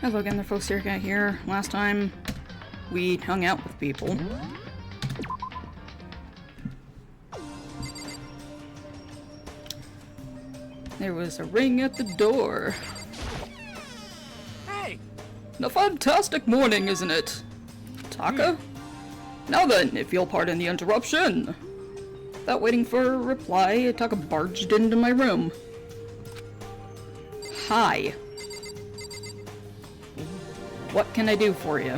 Hello again, there folks, here. Last time we hung out with people. There was a ring at the door. Hey! A fantastic morning, isn't it? Taka? Now then, if you'll pardon the interruption. Without waiting for a reply, Taka barged into my room. Hi. What can I do for you?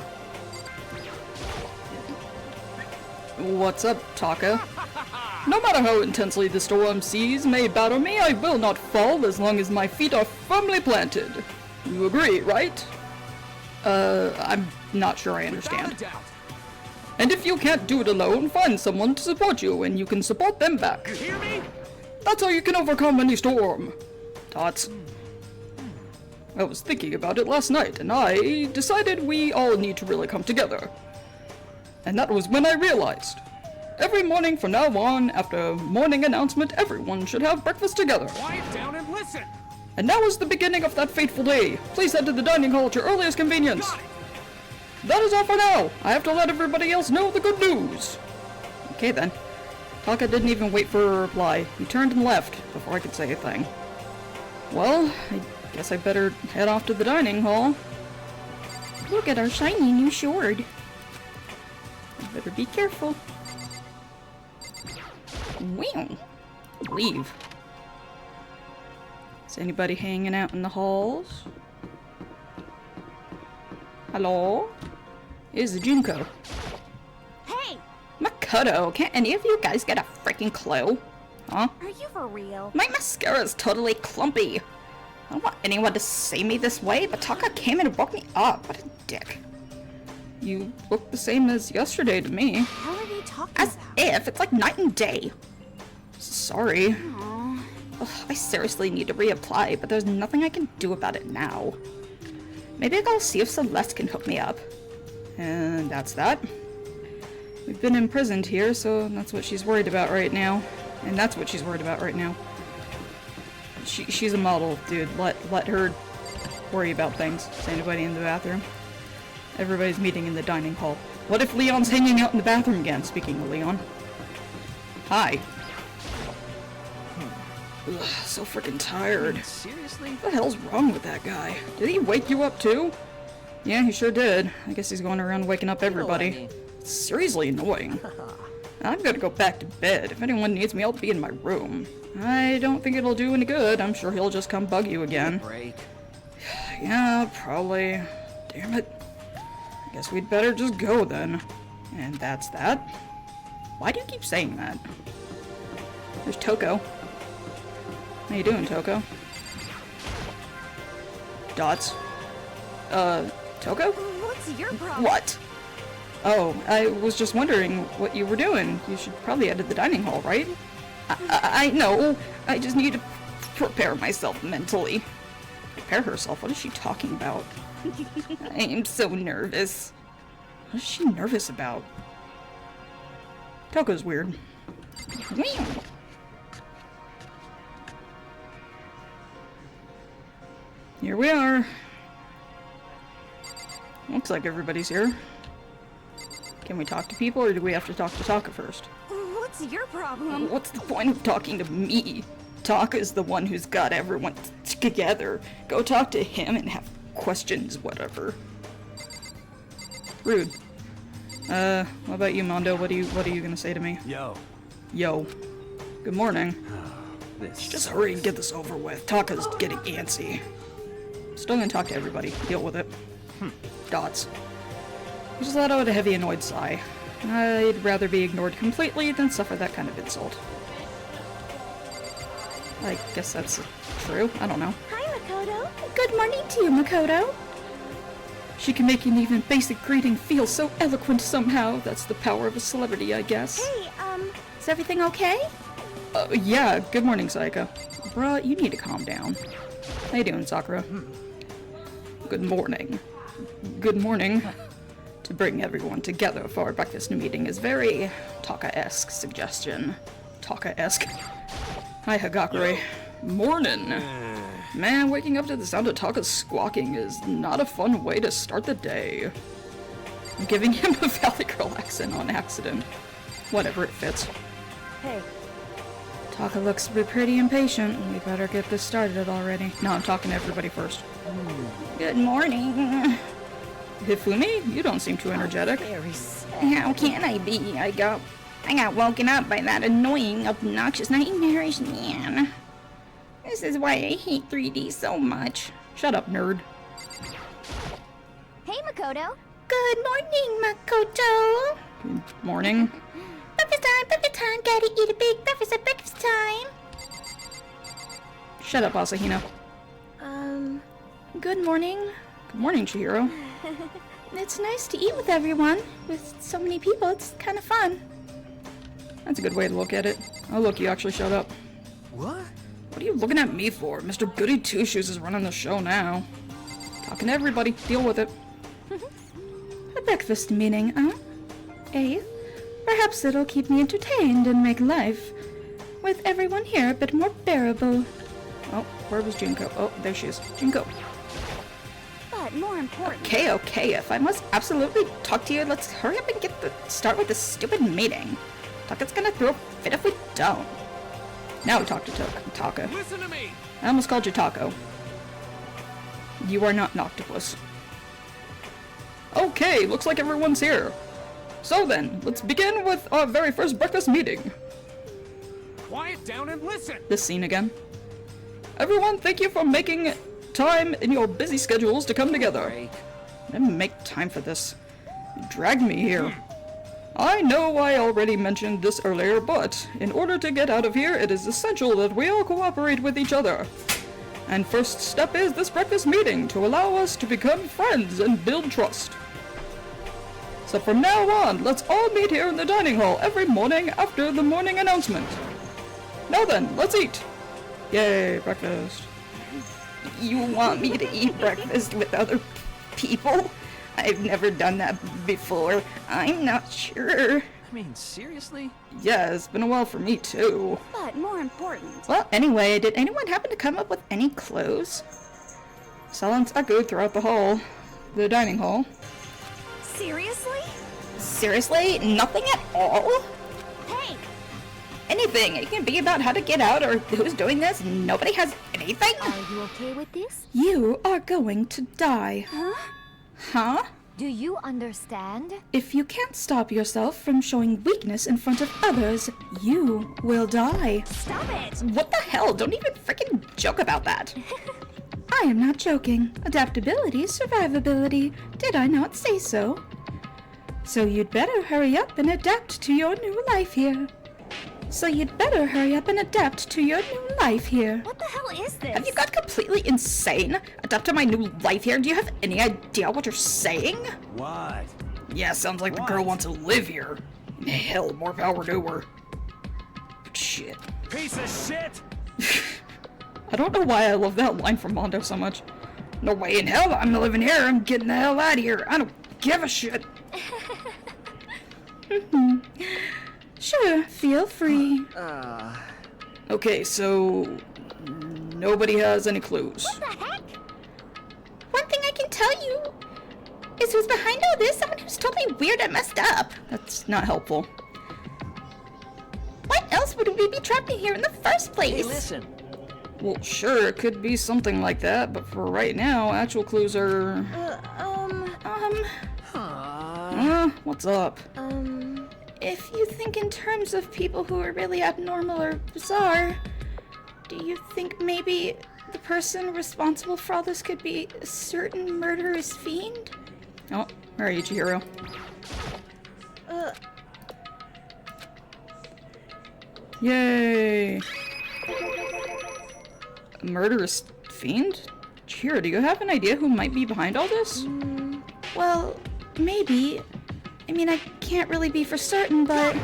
What's up, Taka? No matter how intensely the storm seas may batter me, I will not fall as long as my feet are firmly planted. You agree, right? I'm not sure I understand. Without a doubt. And if you can't do it alone, find someone to support you, and you can support them back. You hear me? That's how you can overcome any storm. Tots. I was thinking about it last night, and I decided we all need to really come together. And that was when I realized. Every morning from now on, after morning announcement, everyone should have breakfast together. Quiet down and listen. And now is the beginning of that fateful day. Please head to the dining hall at your earliest convenience. Got it. That is all for now. I have to let everybody else know the good news. Okay then. Taka didn't even wait for a reply. He turned and left before I could say a thing. Well, I guess I better head off to the dining hall. Look at our shiny new sword. I better be careful. Wow. Leave. Is anybody hanging out in the halls? Hello? Is Junko? Hey! Makoto, can't any of you guys get a freaking clue? Huh? Are you for real? My mascara is totally clumpy. I don't want anyone to see me this way, but Taka came and woke me up. What a dick. You look the same as yesterday to me. How are you talking As about? if it's like night and day. Sorry. Aw. Ugh, I seriously need to reapply, but there's nothing I can do about it now. Maybe I'll see if Celeste can hook me up. And that's that. We've been imprisoned here, so that's what she's worried about right now. And that's what she's worried about right now. She's a model, dude. Let her worry about things. Is anybody in the bathroom? Everybody's meeting in the dining hall. What if Leon's hanging out in the bathroom again? Speaking of Leon. Hi. Ugh, so freaking tired. Seriously? What the hell's wrong with that guy? Did he wake you up too? Yeah, he sure did. I guess he's going around waking up everybody. It's seriously annoying. I'm gonna go back to bed. If anyone needs me, I'll be in my room. I don't think it'll do any good. I'm sure he'll just come bug you again. Break. Yeah, probably. Damn it. I guess we'd better just go then. And that's that. Why do you keep saying that? There's Toko. How you doing, Toko? Dots. Toko? What's your problem? What? Oh, I was just wondering what you were doing. You should probably head to the dining hall, right? I know. I just need to prepare myself mentally. Prepare herself? What is she talking about? I am so nervous. What is she nervous about? Toko's weird. Meow. Here we are. Looks like everybody's here. Can we talk to people, or do we have to talk to Taka first? What's your problem? What's the point of talking to me? Taka's the one who's got everyone together. Go talk to him and have questions, whatever. Rude. What about you, Mondo? What are you gonna say to me? Yo. Yo. Good morning. This. Just hurry and get this over with. Taka's getting antsy. Still gonna talk to everybody. Deal with it. Dots. Just let out a heavy annoyed sigh. I'd rather be ignored completely than suffer that kind of insult. I guess that's true. I don't know. Hi, Makoto. Good morning to you, Makoto. She can make an even basic greeting feel so eloquent somehow. That's the power of a celebrity, I guess. Hey, is everything okay? Yeah. Good morning, Saika. Bruh, you need to calm down. How you doing, Sakura? Good morning. Good morning. To bring everyone together for a breakfast meeting is very Taka-esque suggestion. Taka-esque. Hi, Hagakure. Morning. Man, waking up to the sound of Taka squawking is not a fun way to start the day. I'm giving him a Valley Girl accent on accident. Whatever, it fits. Hey. Taka looks to be pretty impatient. We better get this started already. No, I'm talking to everybody first. Good morning. Hifumi, you don't seem too energetic. Very sad. How can I be? I got woken up by that annoying, obnoxious nightmarish man. This is why I hate 3D so much. Shut up, nerd. Hey, Makoto. Good morning, Makoto. Good morning. Breakfast time, gotta eat a big breakfast at breakfast time. Shut up, Asahina. Good morning. Good morning, Chihiro. It's nice to eat with everyone. With so many people, it's kind of fun. That's a good way to look at it. Oh look, you actually shut up. What? What are you looking at me for? Mr. Goody Two-Shoes is running the show now. Talking to everybody. Deal with it. A breakfast meeting, huh? Eh? Perhaps it'll keep me entertained and make life with everyone here a bit more bearable. Oh, where was Junko? Oh, there she is. Junko. But more important. Okay, if I must absolutely talk to you, let's hurry up and start with this stupid meeting. Taka's gonna throw a fit if we don't. Now we talk to Taka. Listen to me. I almost called you Taco. You are not an octopus. Okay, looks like everyone's here. So then, let's begin with our very first breakfast meeting. Quiet down and listen. This scene again. Everyone, thank you for making time in your busy schedules to come together. I didn't make time for this. You dragged me here. I know I already mentioned this earlier, but in order to get out of here, it is essential that we all cooperate with each other. And first step is this breakfast meeting to allow us to become friends and build trust. So from now on, let's all meet here in the dining hall every morning after the morning announcement. Now then, let's eat. Yay, breakfast. You want me to eat breakfast with other people? I've never done that before. I'm not sure. I mean, seriously? Yeah, it's been a while for me too. But more important. Well, anyway, did anyone happen to come up with any clues? Silence echoed throughout the dining hall. Seriously? Seriously? Nothing at all? Hey! Anything. It can be about how to get out or who's doing this. Nobody has anything? Are you okay with this? You are going to die. Huh? Huh? Do you understand? If you can't stop yourself from showing weakness in front of others, you will die. Stop it! What the hell? Don't even freaking joke about that. I am not joking. Adaptability is survivability. Did I not say so? So you'd better hurry up and adapt to your new life here. What the hell is this? Have you got completely insane? Adapt to my new life here? Do you have any idea what you're saying? What? Yeah, sounds like the girl wants to live here. Hell, more power to her. Shit. Piece of shit! I don't know why I love that line from Mondo so much. No way in hell I'm living here. I'm getting the hell out of here. I don't give a shit. Sure, feel free. Okay, so nobody has any clues. What the heck? One thing I can tell you is who's behind all this. Someone who's totally weird and messed up. That's not helpful. What else would we be trapped in here in the first place? Hey, listen. Well, sure, it could be something like that, but for right now, actual clues are... what's up? If you think in terms of people who are really abnormal or bizarre, do you think maybe the person responsible for all this could be a certain murderous fiend? Oh, where are you, Chihiro? Yay! A murderous fiend? Chihiro, do you have an idea who might be behind all this? Well, maybe. I mean, I can't really be for certain, but...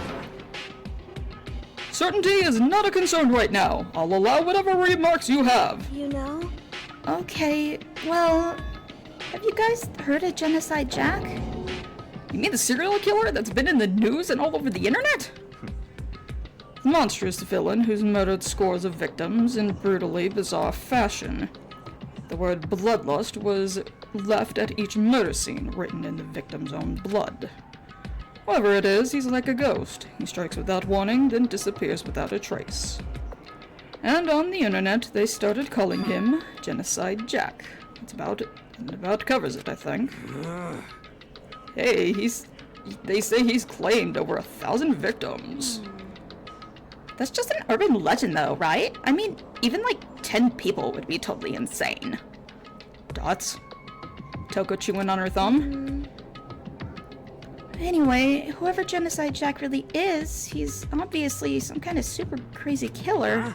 Certainty is not a concern right now. I'll allow whatever remarks you have. You know? Okay, well... Have you guys heard of Genocide Jack? You mean the serial killer that's been in the news and all over the internet? monstrous villain who's murdered scores of victims in brutally bizarre fashion. The word bloodlust was left at each murder scene, written in the victim's own blood. Whoever it is, he's like a ghost. He strikes without warning, then disappears without a trace. And on the internet, they started calling him Genocide Jack. That's about it. It about covers it, I think. Hey, they say he's claimed over 1,000 victims. That's just an urban legend though, right? I mean, even like 10 people would be totally insane. Dots? Toko chewing on her thumb? Anyway, whoever Genocide Jack really is, he's obviously some kind of super crazy killer.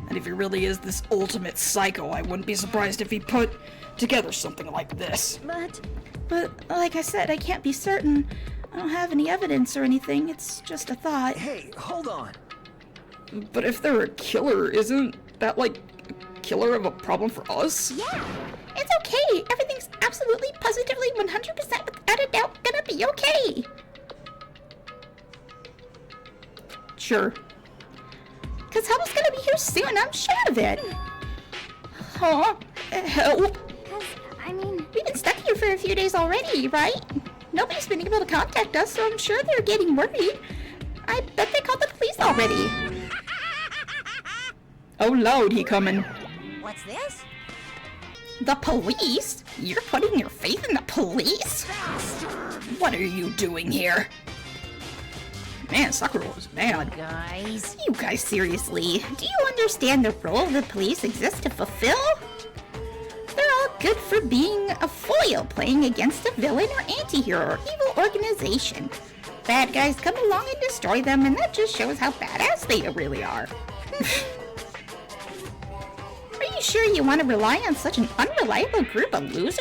And if he really is this ultimate psycho, I wouldn't be surprised if he put together something like this. But like I said, I can't be certain. I don't have any evidence or anything. It's just a thought. Hey, hold on. But if they're a killer, isn't that like a killer of a problem for us? Yeah, it's okay. Everything's absolutely, positively, 100% without a doubt gonna be okay. Sure. Cause Havoc gonna be here soon, I'm sure of it. Huh? Help? Cause, I mean... We've been stuck here for a few days already, right? Nobody's been able to contact us, so I'm sure they're getting worried. I bet they called the police already. Oh Lord, he coming. What's this? The police? You're putting your faith in the police? What are you doing here? Man, Sakura was mad. Guys. You guys, seriously, do you understand the role the police exist to fulfill? They're all good for being a foil playing against a villain or anti-hero or evil organization. Bad guys come along and destroy them, and that just shows how badass they really are. Are you sure you want to rely on such an unreliable group of losers?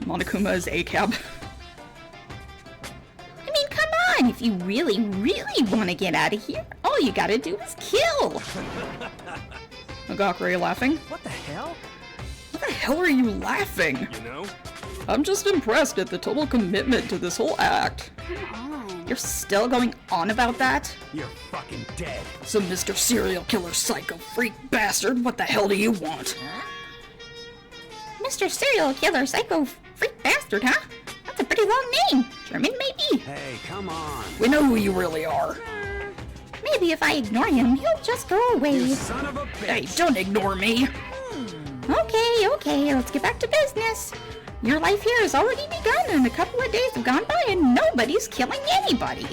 Monokuma is ACAB. I mean, come on, if you really, really want to get out of here, all you gotta do is kill. Magakure, are you laughing? What the hell? What the hell are you laughing? You know? I'm just impressed at the total commitment to this whole act. Come on. You're still going on about that? You're fucking dead. So Mr. Serial Killer Psycho Freak Bastard, what the hell do you want? Mr. Serial Killer Psycho Freak Bastard, huh? That's a pretty long name. German, maybe. Hey, come on. We know who you really are. Maybe if I ignore him, he'll just go away. You son of a bitch. Hey, don't ignore me. Okay, let's get back to business. Your life here has already begun, and a couple of days have gone by, and nobody's killing anybody.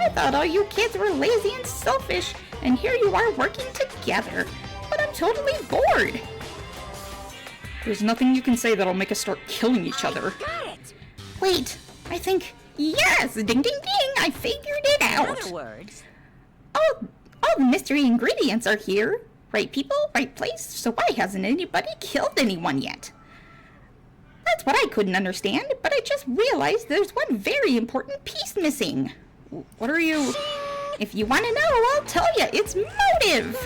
I thought all you kids were lazy and selfish, and here you are working together. But I'm totally bored. There's nothing you can say that'll make us start killing each other. Got it. Wait, I think, yes, ding ding ding, I figured it In out. other words, All the mystery ingredients are here. Right people, right place, so why hasn't anybody killed anyone yet? That's what I couldn't understand, but I just realized there's one very important piece missing. What are you... If you want to know, I'll tell you, it's motive.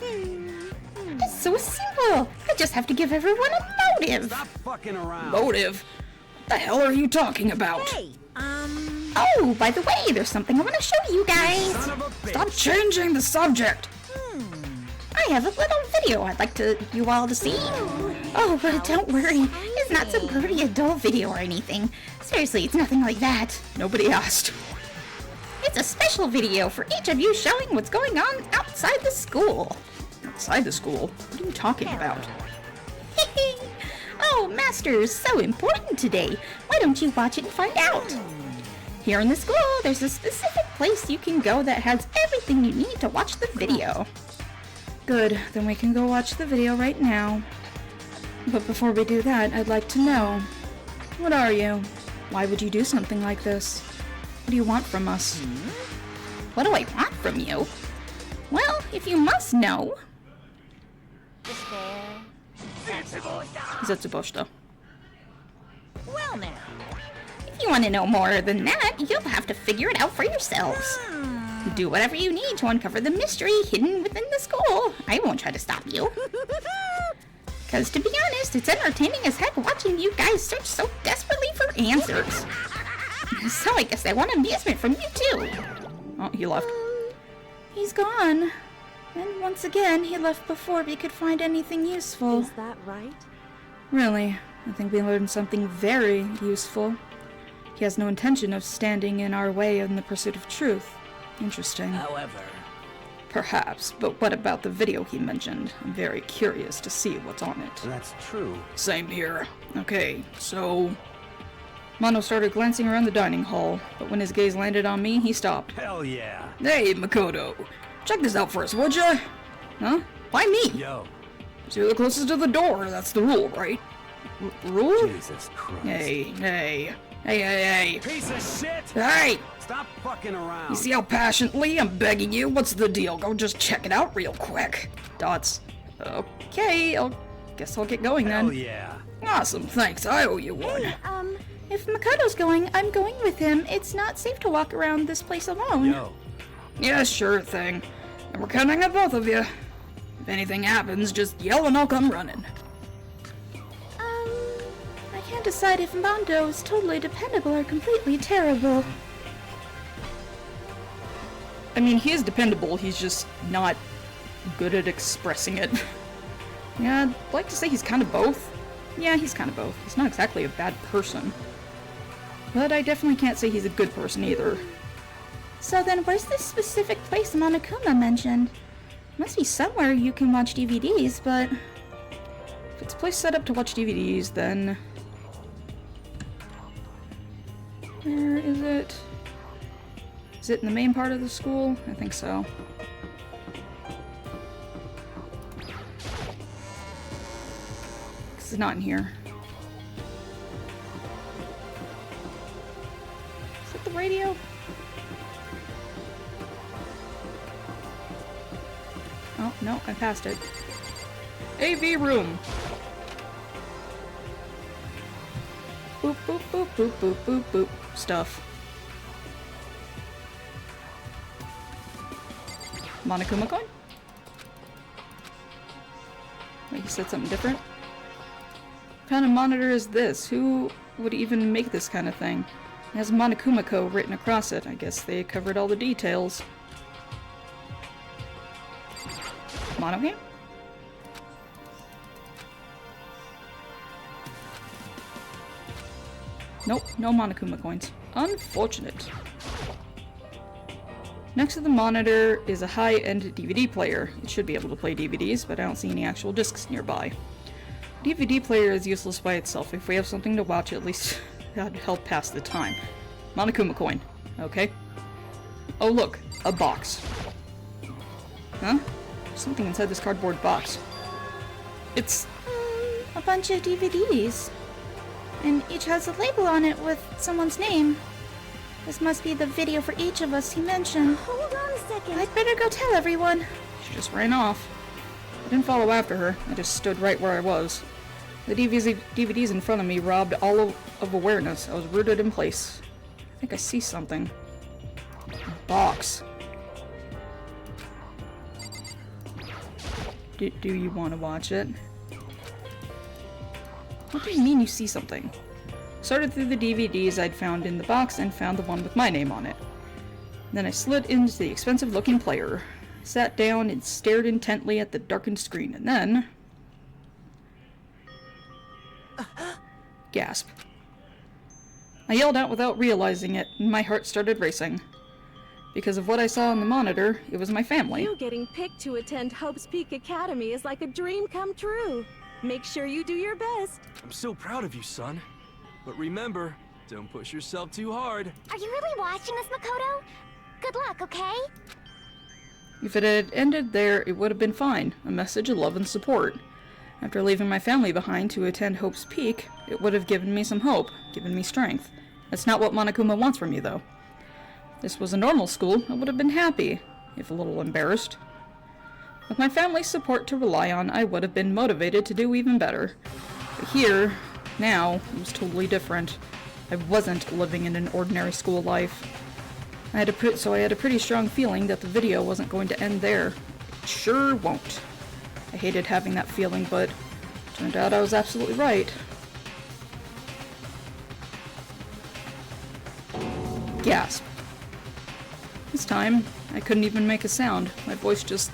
It's so simple. I just have to give everyone a motive. Stop fucking around. Motive? What the hell are you talking about? hey, Oh, by the way, there's something I want to show you guys. Son of a bitch. Stop changing the subject. I have a little video I'd like you all to see. Oh, but don't worry. It's not some pretty adult video or anything. Seriously, it's nothing like that. Nobody asked. It's a special video for each of you showing what's going on outside the school. Outside the school? What are you talking about? Oh, Master's so important today. Why don't you watch it and find out? Here in the school, there's a specific place you can go that has everything you need to watch the video. Good, then we can go watch the video right now. But before we do that, I'd like to know, what are you? Why would you do something like this? What do you want from us? What do I want from you? Well, if you must know... Zetsuboshita. well now. If you want to know more than that, you'll have to figure it out for yourselves. Do whatever you need to uncover the mystery hidden within the school. I won't try to stop you. Because to be honest, it's entertaining as heck watching you guys search so desperately for answers. So I guess I want amusement from you too. Oh, he left. He's gone. And once again, he left before we could find anything useful. Is that right? Really, I think we learned something very useful. He has no intention of standing in our way in the pursuit of truth. Interesting. However, Perhaps, but what about the video he mentioned? I'm very curious to see what's on it. that's true. Same here. Okay, so... Mono started glancing around the dining hall, but when his gaze landed on me, he stopped. Hell yeah. Hey, Makoto! Check this out first, would ya? Huh? Why me? Yo, So you're the closest to the door, that's the rule, right? Rule? Jesus Christ. Hey! Piece of shit! Hey! Stop fucking around. You see how passionately I'm begging you? What's the deal? Go just check it out real quick. Dots. Okay, guess I'll get going then. Hell yeah. Awesome, thanks. I owe you one. If Makoto's going, I'm going with him. It's not safe to walk around this place alone. Yo, Yeah, sure thing. And we're counting on both of you. If anything happens, just yell and I'll come running. I can't decide if Mondo is totally dependable or completely terrible. I mean, he is dependable, he's just not good at expressing it. Yeah, I'd like to say he's kind of both. Yeah, he's kind of both. He's not exactly a bad person. But I definitely can't say he's a good person either. So then where's this specific place Monokuma mentioned? Must be somewhere you can watch DVDs, but... If it's a place set up to watch DVDs, then... Where is it? Is it in the main part of the school? I think so. It's not in here. Is it the radio? Oh, no, I passed it. AV room! Boop, boop, boop, boop, boop, boop, boop. Stuff. Monokuma coin? Wait, he said something different? What kind of monitor is this? Who would even make this kind of thing? It has Monokuma Co. written across it. I guess they covered all the details. Mono game? Nope, no Monokuma coins. Unfortunate. Next to the monitor is a high-end DVD player. It should be able to play DVDs, but I don't see any actual discs nearby. DVD player is useless by itself. If we have something to watch, at least that'd help pass the time. Monokuma coin. Okay. Oh look, a box. Huh? Something inside this cardboard box. It's... a bunch of DVDs. And each has a label on it with someone's name. This must be the video for each of us he mentioned. Hold on a second. I'd better go tell everyone. She just ran off. I didn't follow after her. I just stood right where I was. The DVDs in front of me robbed all of awareness. I was rooted in place. I think I see something. A box. Do you want to watch it? What do you mean you see something? Sorted through the DVDs I'd found in the box and found the one with my name on it. Then I slid into the expensive-looking player, sat down and stared intently at the darkened screen, and then... Gasp. I yelled out without realizing it, and my heart started racing. Because of what I saw on the monitor, it was my family. You getting picked to attend Hope's Peak Academy is like a dream come true. Make sure you do your best. I'm so proud of you, son. But remember, don't push yourself too hard. Are you really watching us, Makoto? Good luck, okay? If it had ended there, it would have been fine. A message of love and support. After leaving my family behind to attend Hope's Peak, it would have given me some hope, given me strength. That's not what Monokuma wants from me, though. If this was a normal school, I would have been happy, if a little embarrassed. With my family's support to rely on, I would have been motivated to do even better. But here, now, it was totally different. I wasn't living in an ordinary school life. So I had a pretty strong feeling that the video wasn't going to end there. It sure won't. I hated having that feeling, but turned out I was absolutely right. Gasp. This time, I couldn't even make a sound. My voice just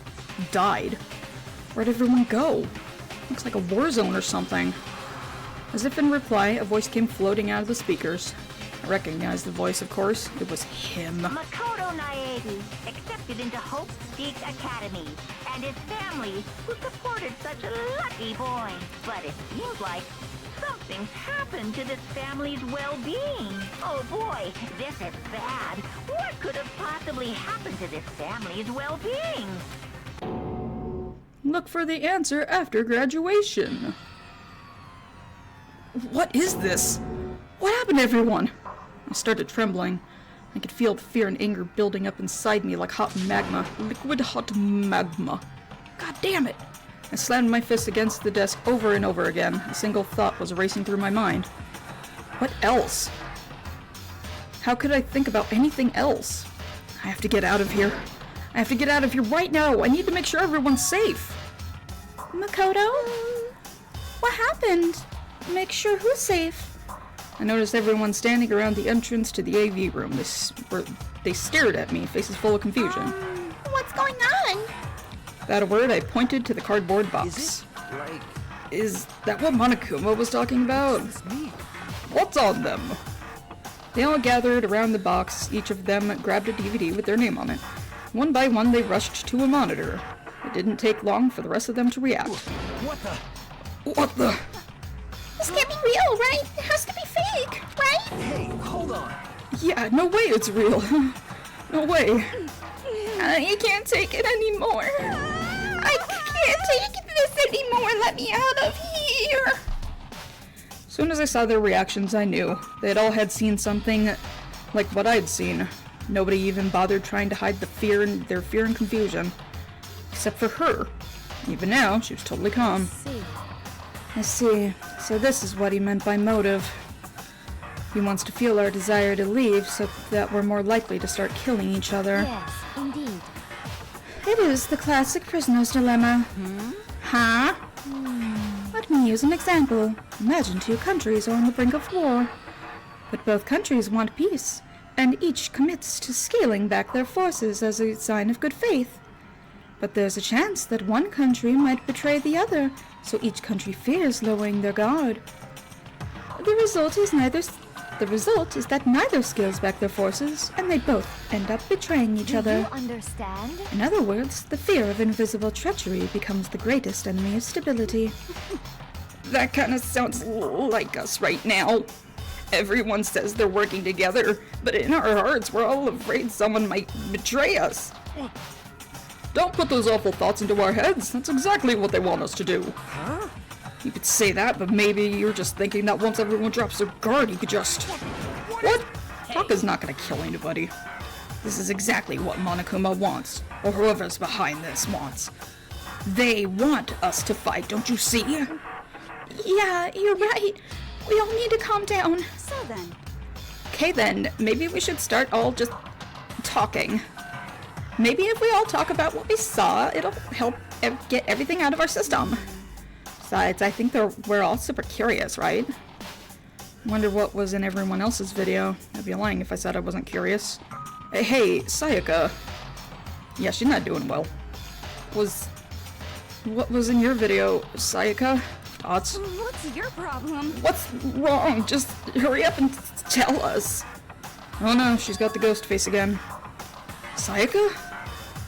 died. Where'd everyone go? Looks like a war zone or something. As if in reply, a voice came floating out of the speakers. I recognized the voice, of course. It was him. Makoto Naegi accepted into Hope Peak Academy, and his family, who supported such a lucky boy. But it seems like something's happened to this family's well-being. Oh boy, this is bad. What could have possibly happened to this family's well-being? Look for the answer after graduation. What is this? What happened to everyone? I started trembling. I could feel fear and anger building up inside me like hot magma. Liquid hot magma. God damn it! I slammed my fist against the desk over and over again. A single thought was racing through my mind. What else? How could I think about anything else? I have to get out of here. I have to get out of here right now. I need to make sure everyone's safe. Makoto? What happened? Make sure who's safe? I noticed everyone standing around the entrance to the AV room. They stared at me, faces full of confusion. What's going on? Without a word, I pointed to the cardboard box. Is that what Monokuma was talking about? What's on them? They all gathered around the box. Each of them grabbed a DVD with their name on it. One by one, they rushed to a monitor. It didn't take long for the rest of them to react. What the? This can't be real, right? It has to be fake, right? Hey, hold on. Yeah, no way it's real. No way. I can't take it anymore. I can't take this anymore. Let me out of here. As soon as I saw their reactions, I knew. They all had seen something like what I'd seen. Nobody even bothered trying to hide their fear and confusion. Except for her. Even now, she was totally calm. I see. So this is what he meant by motive. He wants to feel our desire to leave so that we're more likely to start killing each other. Yes, indeed. It is the classic prisoner's dilemma. Huh? Let me use an example. Imagine two countries are on the brink of war. But both countries want peace, and each commits to scaling back their forces as a sign of good faith. But there's a chance that one country might betray the other, so each country fears lowering their guard. The result is that neither scales back their forces, and they both end up betraying each other. Do you understand? In other words, the fear of invisible treachery becomes the greatest enemy of stability. That kind of sounds like us right now. Everyone says they're working together, but in our hearts we're all afraid someone might betray us. Don't put those awful thoughts into our heads. That's exactly what they want us to do. Huh? You could say that, but maybe you're just thinking that once everyone drops their guard, you could just... What? Taka's not gonna kill anybody. This is exactly what Monokuma wants, or whoever's behind this wants. They want us to fight, don't you see? Yeah, you're right. We all need to calm down. So then. Okay then, maybe we should start all just talking. Maybe if we all talk about what we saw, it'll help get everything out of our system. Besides, I think we're all super curious, right? Wonder what was in everyone else's video. I'd be lying if I said I wasn't curious. Hey, Sayaka. Yeah, she's not doing well. What was in your video, Sayaka? Thoughts? What's your problem? What's wrong? Just hurry up and tell us. Oh no, she's got the ghost face again. Sayaka?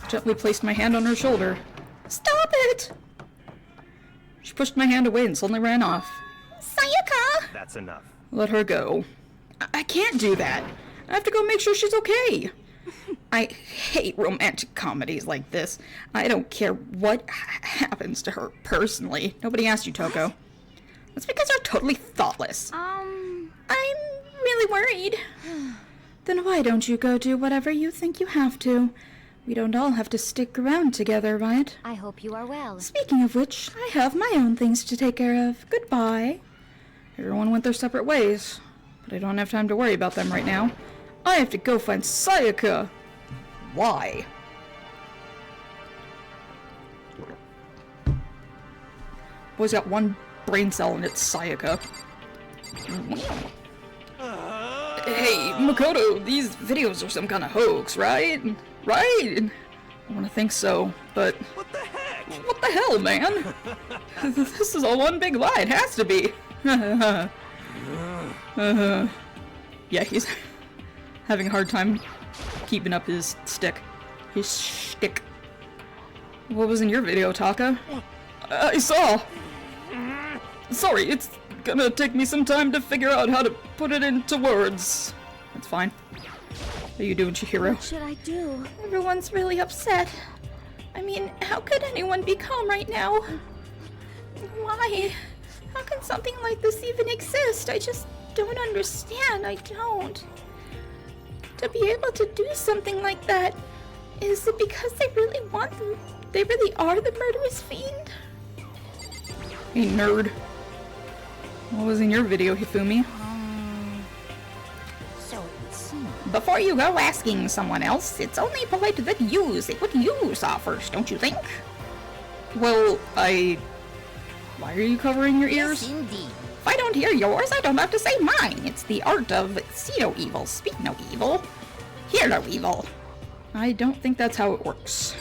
Gently placed my hand on her shoulder. Stop it! She pushed my hand away and suddenly ran off. Sayaka! That's enough. Let her go. I can't do that. I have to go make sure she's okay. I hate romantic comedies like this. I don't care what happens to her personally. Nobody asked you, Toko. That's because they're totally thoughtless. I'm really worried. Then why don't you go do whatever you think you have to? We don't all have to stick around together, right? I hope you are well. Speaking of which, I have my own things to take care of. Goodbye. Everyone went their separate ways, but I don't have time to worry about them right now. I have to go find Sayaka. Why? Boy's got one brain cell and it's Sayaka. Hey, Makoto, these videos are some kind of hoax, right? Right? I want to think so, but... What the heck? What the hell, man? This is all one big lie, it has to be. Yeah, he's having a hard time keeping up his stick. His shtick. What was in your video, Taka? I saw! Sorry, it's gonna take me some time to figure out how to put it into words. That's fine. How you doing, Chihiro? What should I do? Everyone's really upset. I mean, how could anyone be calm right now? Why? How can something like this even exist? I just don't understand. I don't. To be able to do something like that, is it because they really want them? They really are the murderous fiend? Hey, nerd. What was in your video, Hifumi? Before you go asking someone else, it's only polite that you say what you saw first, don't you think? Well, Why are you covering your ears? If I don't hear yours, I don't have to say mine. It's the art of see no evil, speak no evil, hear no evil. I don't think that's how it works.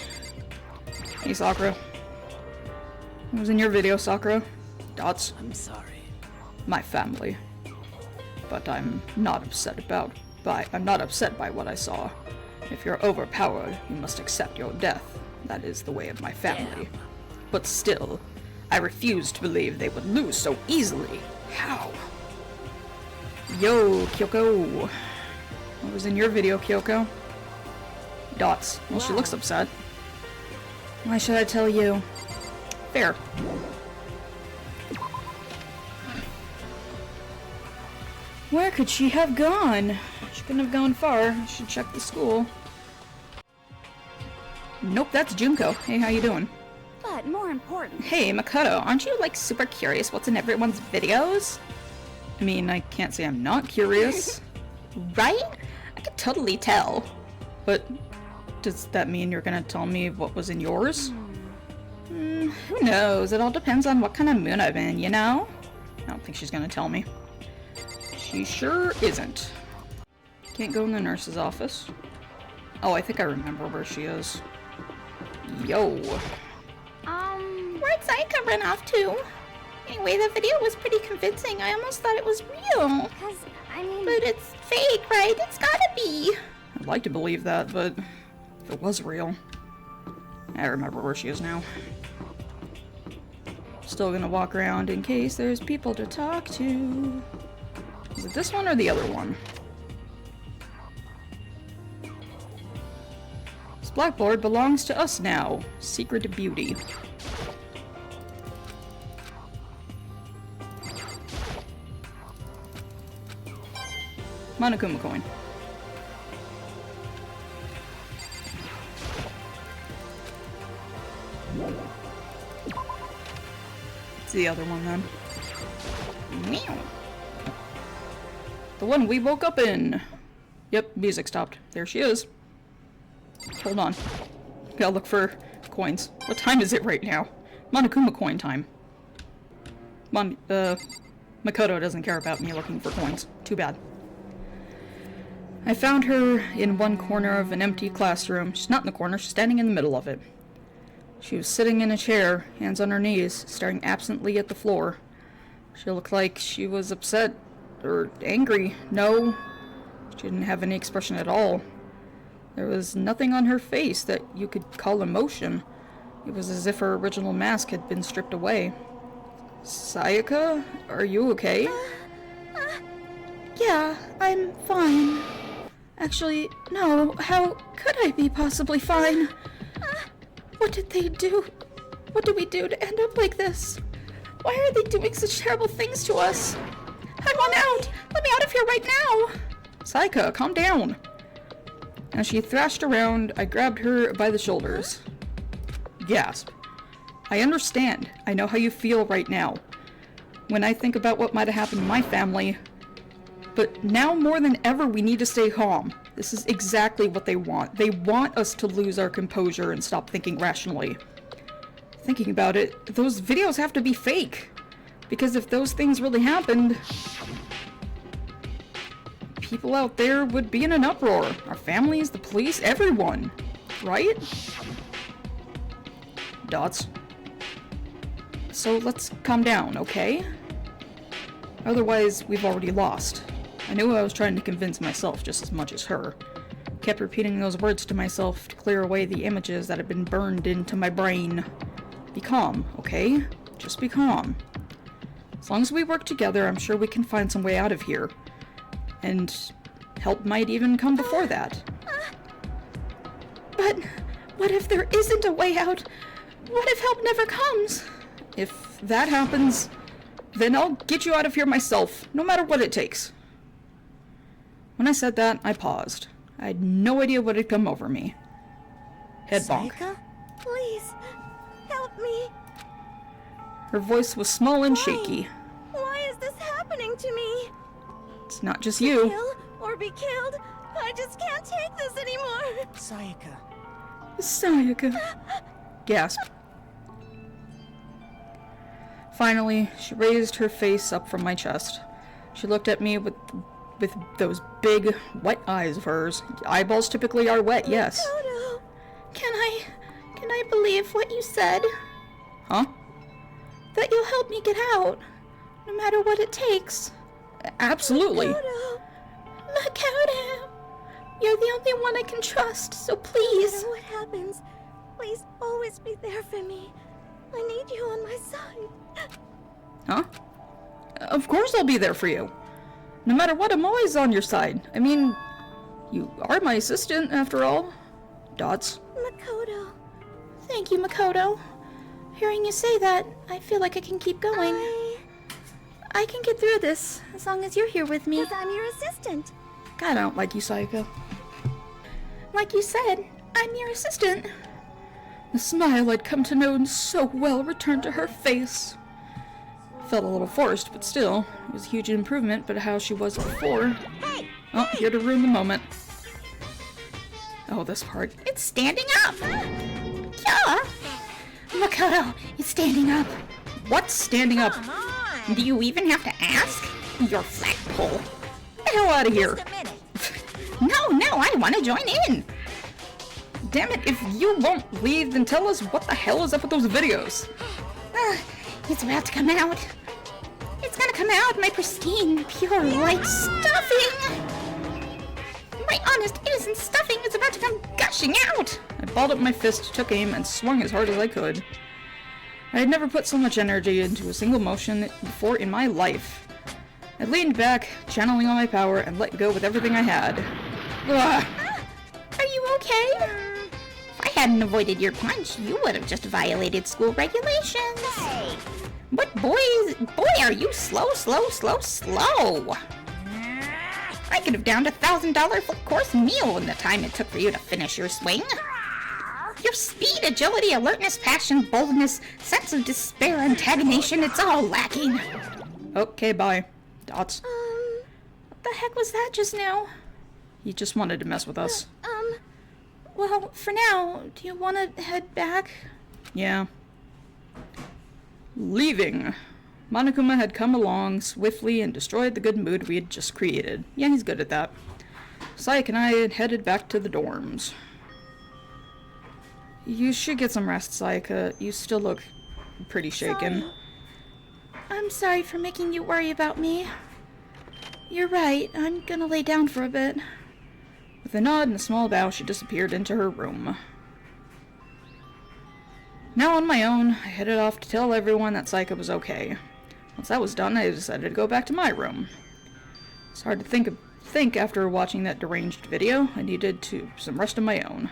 Hey, Sakura. What was in your video, Sakura? Dots? I'm sorry. My family. But I'm not upset by what I saw. If you're overpowered, you must accept your death. That is the way of my family. But still, I refuse to believe they would lose so easily. How? Yo, Kyoko. What was in your video, Kyoko? Dots. Well, she looks upset. Why should I tell you? Fair. Where could she have gone? She couldn't have gone far. I should check the school. Nope, that's Junko. Hey, how you doing? But more important, Hey, Makoto, aren't you, like, super curious what's in everyone's videos? I mean, I can't say I'm not curious. Right? I could totally tell. But does that mean you're gonna tell me what was in yours? Who knows? It all depends on what kind of mood I'm in, you know? I don't think she's gonna tell me. She sure isn't. Can't go in the nurse's office. Oh, I think I remember where she is. Yo. Where'd Saika run off to? Anyway, the video was pretty convincing. I almost thought it was real. because, I mean... But it's fake, right? It's gotta be. I'd like to believe that, but if it was real... I remember where she is now. Still gonna walk around in case there's people to talk to. Is it this one or the other one? This blackboard belongs to us now. Secret beauty. Monokuma coin. It's the other one then. Meow. The one we woke up in. Yep, music stopped. There she is. Hold on. Gotta look for coins. What time is it right now? Monokuma coin time. Makoto doesn't care about me looking for coins. Too bad. I found her in one corner of an empty classroom. She's not in the corner, she's standing in the middle of it. She was sitting in a chair, hands on her knees, staring absently at the floor. She looked like she was upset or angry. No, she didn't have any expression at all. There was nothing on her face that you could call emotion. It was as if her original mask had been stripped away. Sayaka, are you okay? Yeah, I'm fine. Actually, no, how could I be possibly fine? What did they do? What did we do to end up like this? Why are they doing such terrible things to us? I want out! Let me out of here right now! Sayaka, calm down! As she thrashed around, I grabbed her by the shoulders. Gasp. I understand. I know how you feel right now. When I think about what might have happened to my family... But now more than ever, we need to stay calm. This is exactly what they want. They want us to lose our composure and stop thinking rationally. Thinking about it, those videos have to be fake. Because if those things really happened... people out there would be in an uproar. Our families, the police, everyone. Right? Dots. So let's calm down, okay? Otherwise, we've already lost. I knew I was trying to convince myself just as much as her. Kept repeating those words to myself to clear away the images that had been burned into my brain. Be calm, okay? Just be calm. As long as we work together, I'm sure we can find some way out of here. And help might even come before that. But what if there isn't a way out? What if help never comes? If that happens, then I'll get you out of here myself, no matter what it takes. When I said that, I paused. I had no idea what had come over me. Head bonk. Sayaka? Please, help me. Her voice was small and shaky. Why is this happening to me? It's not just you. Kill or be killed? I just can't take this anymore. Sayaka. Sayaka. Gasp. Finally, she raised her face up from my chest. She looked at me with those big, wet eyes of hers. Eyeballs typically are wet, yes. Makoto. Can I believe what you said? Huh? That you'll help me get out, no matter what it takes. Absolutely. Makoto. Makoto! You're the only one I can trust, so No please. matter what happens, please always be there for me. I need you on my side. Huh? Of course I'll be there for you. No matter what, I'm always on your side. I mean, you are my assistant, after all. Dots. Makoto. Thank you, Makoto. Hearing you say that, I feel like I can keep going. I can get through this, as long as you're here with me. Because I'm your assistant. God, I don't like you, Sayaka. Like you said, I'm your assistant. The smile I'd come to know so well returned to her face. Felt a little forced, but still, it was a huge improvement, but how she was before. Oh, here to ruin the moment. Oh, this part. It's standing up! Yeah! Makoto, it's standing up. What's standing up? Do you even have to ask? Your flagpole. Get the hell out of here! No, I want to join in. Damn it, if you won't leave, then tell us what the hell is up with those videos. It's about to come out. It's gonna come out, my pristine, pure white stuffing. My honest, innocent stuffing is about to come gushing out. I balled up my fist, took aim, and swung as hard as I could. I had never put so much energy into a single motion before in my life. I leaned back, channeling all my power, and let go with everything I had. Ugh. Are you okay? If I hadn't avoided your punch, you would have just violated school regulations. But boy, are you slow. I could have downed $1,000 full-course meal in the time it took for you to finish your swing. Your speed, agility, alertness, passion, boldness, sense of despair, antagonization, it's all lacking. Okay, bye. Dots. What the heck was that just now? He just wanted to mess with us. Well, for now, do you want to head back? Yeah. Leaving. Monokuma had come along swiftly and destroyed the good mood we had just created. Yeah, he's good at that. Sayaka and I had headed back to the dorms. You should get some rest, Sayaka. You still look pretty shaken. Sorry. I'm sorry for making you worry about me. You're right, I'm gonna lay down for a bit. With a nod and a small bow, she disappeared into her room. Now on my own, I headed off to tell everyone that Sayaka was okay. Once that was done, I decided to go back to my room. It's hard to think after watching that deranged video. I needed some rest of my own.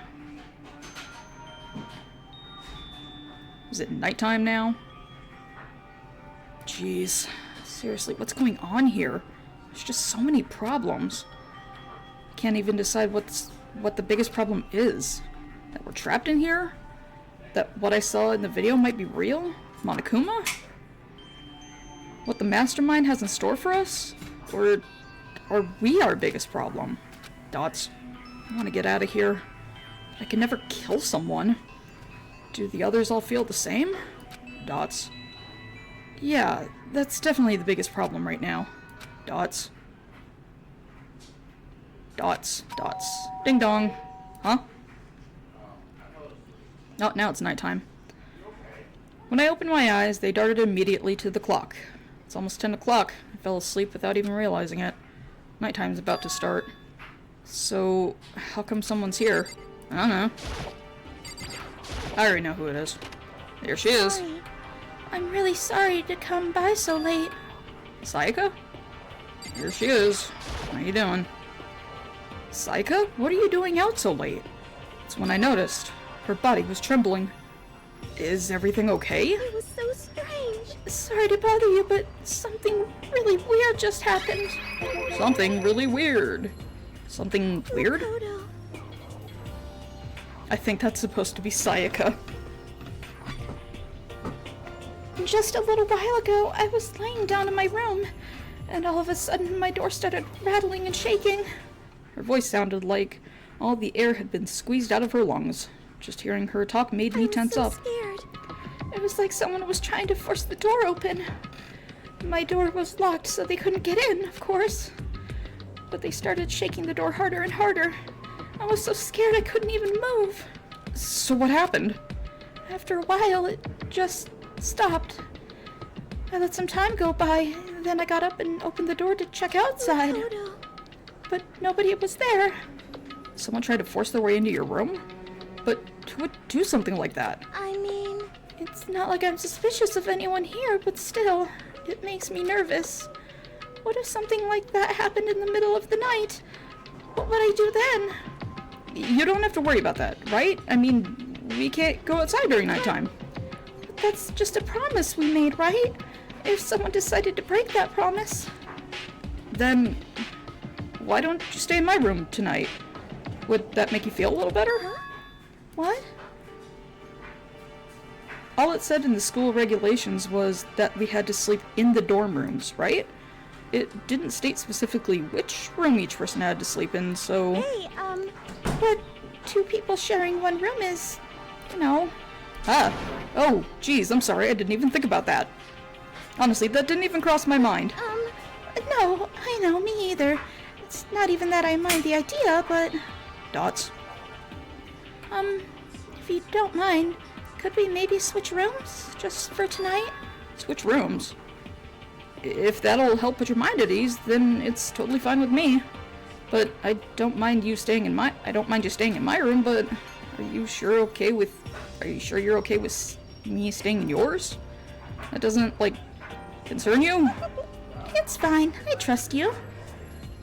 Is it nighttime now? Jeez. Seriously, what's going on here? There's just so many problems. I can't even decide what the biggest problem is. That we're trapped in here? That what I saw in the video might be real? Monokuma? What the mastermind has in store for us? Or are we our biggest problem? Dots. I want to get out of here. But I can never kill someone. Do the others all feel the same? Dots. Yeah, that's definitely the biggest problem right now. Dots. Dots. Dots. Ding dong. Huh? Oh, now it's nighttime. When I opened my eyes, they darted immediately to the clock. It's almost 10 o'clock. I fell asleep without even realizing it. Nighttime's about to start. So, how come someone's here? I don't know. I already know who it is. There she is. Sorry. I'm really sorry to come by so late. Sayaka? Here she is. How you doing? Sayaka? What are you doing out so late? It's when I noticed. Her body was trembling. Is everything okay? It was so strange. Sorry to bother you, but something really weird just happened. Something really weird. Something weird? Makoto. I think that's supposed to be Sayaka. Just a little while ago, I was laying down in my room, and all of a sudden my door started rattling and shaking. Her voice sounded like all the air had been squeezed out of her lungs. Just hearing her talk made me tense I up. was so scared. It was like someone was trying to force the door open. My door was locked, so they couldn't get in, of course. But they started shaking the door harder and harder. I was so scared I couldn't even move. So what happened? After a while, it just stopped. I let some time go by, then I got up and opened the door to check outside. Makoto. But nobody was there. Someone tried to force their way into your room? But who would do something like that? I mean, It's not like I'm suspicious of anyone here, but still, it makes me nervous. What if something like that happened in the middle of the night? What would I do then? You don't have to worry about that, right? I mean, we can't go outside during nighttime. But that's just a promise we made, right? If someone decided to break that promise. Then why don't you stay in my room tonight? Would that make you feel a little better? What? All it said in the school regulations was that we had to sleep in the dorm rooms, right? It didn't state specifically which room each person had to sleep in, so... hey, But two people sharing one room is, Ah! Oh, geez, I'm sorry, I didn't even think about that. Honestly, that didn't even cross my mind. No, I know, me either. It's not even that I mind the idea, but, Dots. if you don't mind, could we maybe switch rooms, just for tonight? Switch rooms. If that'll help put your mind at ease, then it's totally fine with me. But I don't mind you staying in my room, but are you sure you're okay with me staying in yours? That doesn't, concern you? It's fine, I trust you.